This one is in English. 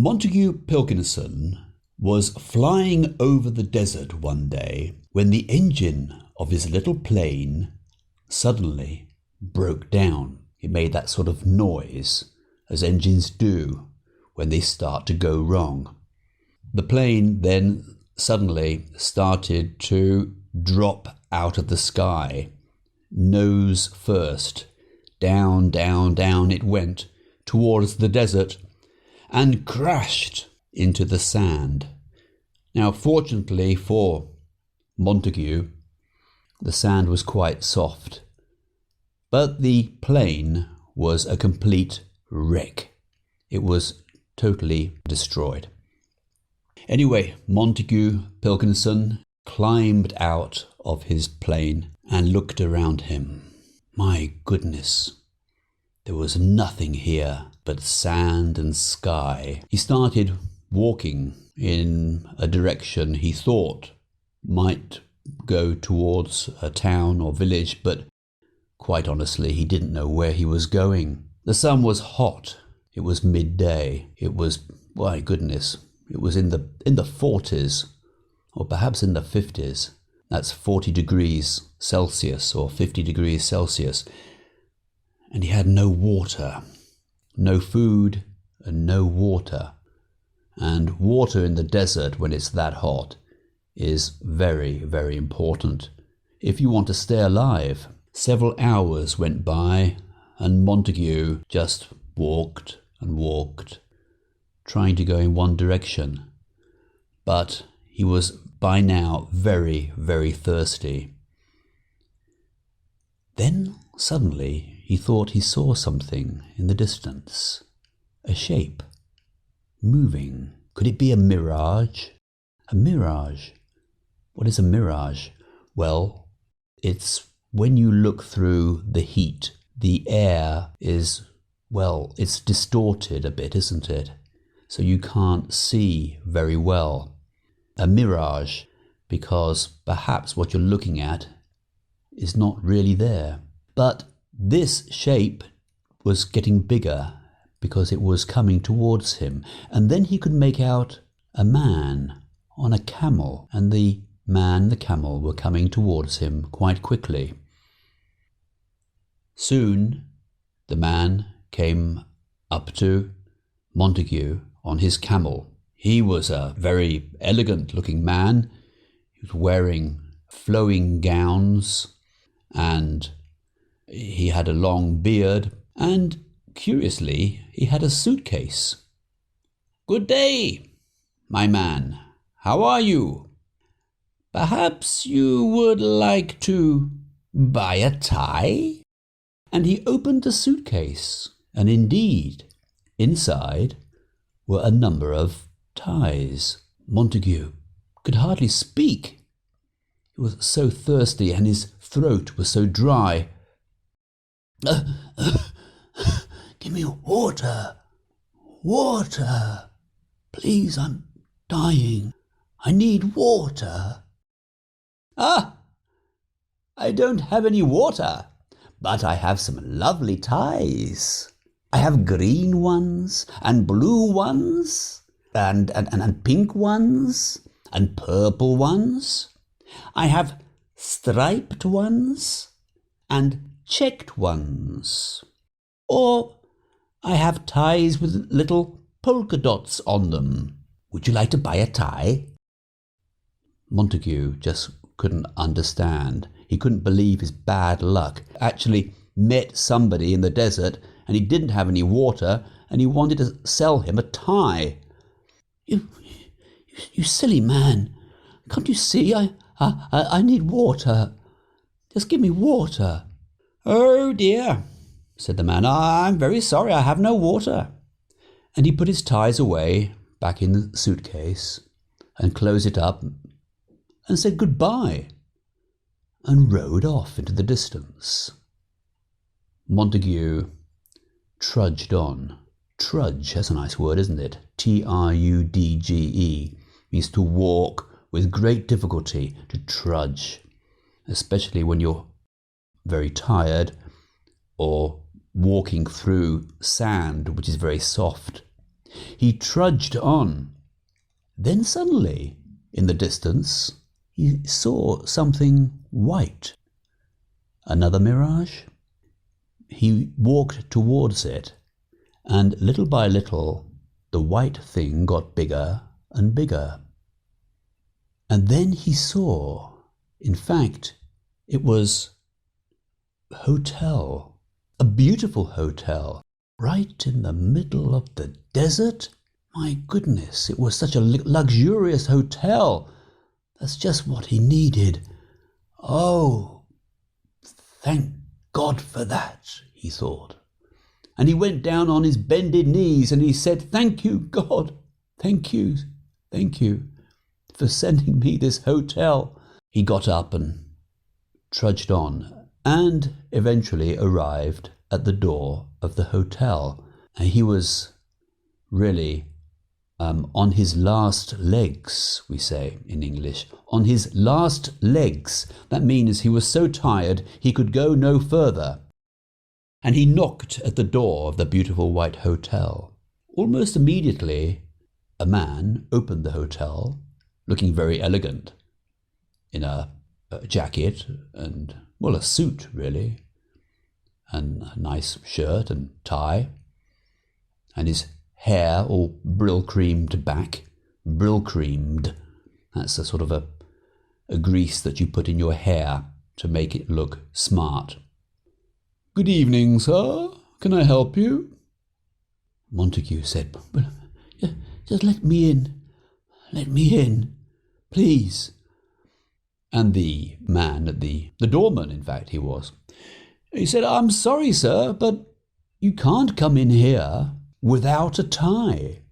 Montague Pilkington was flying over the desert one day when the engine of his little plane suddenly broke down. It made that sort of noise as engines do when they start to go wrong. The plane then suddenly started to drop out of the sky, nose first. Down, down, down it went towards the desert and crashed into the sand. Now, fortunately for Montague, the sand was quite soft, but the plane was a complete wreck. It was totally destroyed. Anyway, Montague Pilkington climbed out of his plane and looked around him. My goodness, there was nothing here but sand and sky. He started walking in a direction he thought might go towards a town or village, but quite honestly, he didn't know where he was going. The sun was hot. It was midday. It was, my goodness, it was in the 40s, or perhaps in the 50s. That's 40 degrees Celsius or 50 degrees Celsius. And he had no water, no food and no water. And water in the desert when it's that hot is very, very important if you want to stay alive. Several hours went by and Montague just walked and walked, trying to go in one direction. But he was by now very, very thirsty. Then suddenly he thought he saw something in the distance, a shape, moving. Could it be a mirage? A mirage? What is a mirage? Well, it's when you look through the heat, the air is, well, it's distorted a bit, isn't it? So you can't see very well. A mirage, because perhaps what you're looking at is not really there. But this shape was getting bigger because it was coming towards him. And then he could make out a man on a camel, and the man and the camel were coming towards him quite quickly. Soon the man came up to Montague on his camel. He was a very elegant-looking man. He was wearing flowing gowns, and he had a long beard, and curiously, he had a suitcase. "Good day, my man. How are you? Perhaps you would like to buy a tie?" And he opened the suitcase, and indeed, inside were a number of ties. Montague could hardly speak. He was so thirsty and his throat was so dry. "Give me water, water. Please, I'm dying. I need water." "Ah, I don't have any water, but I have some lovely ties. I have green ones and blue ones and pink ones and purple ones. I have striped ones and checked ones. Or I have ties with little polka dots on them. Would you like to buy a tie?" Montague just couldn't understand. He couldn't believe his bad luck. Actually met somebody in the desert and he didn't have any water and he wanted to sell him a tie. You silly man. Can't you see I need water? Just give me water." "Oh dear," said the man. "I'm very sorry, I have no water." And he put his ties away back in the suitcase and closed it up and said goodbye and rode off into the distance. Montague trudged on. Trudge, that's a nice word, isn't it? Trudge means to walk with great difficulty, to trudge, especially when you're very tired or walking through sand, which is very soft. He trudged on. Then suddenly, in the distance, he saw something white. Another mirage? He walked towards it, and little by little, the white thing got bigger and bigger. And then he saw, in fact, it was a hotel, a beautiful hotel, right in the middle of the desert. My goodness, it was such a luxurious hotel. That's just what he needed. Oh, thank God for that, he thought. And he went down on his bended knees and he said, "Thank you, God. Thank you for sending me this hotel." He got up and trudged on and eventually arrived at the door of the hotel. And he was really on his last legs, we say in English. On his last legs. That means he was so tired he could go no further. And he knocked at the door of the beautiful white hotel. Almost immediately, a man opened the hotel, looking very elegant, in a jacket and, well, a suit really, and a nice shirt and tie, and his hair all brill-creamed back. Brill-creamed. That's a sort of a grease that you put in your hair to make it look smart. "Good evening, sir. Can I help you?" Montague said, "Well, just let me in. Let me in, please." And the man at the doorman, in fact, he said, "I'm sorry, sir, but you can't come in here without a tie."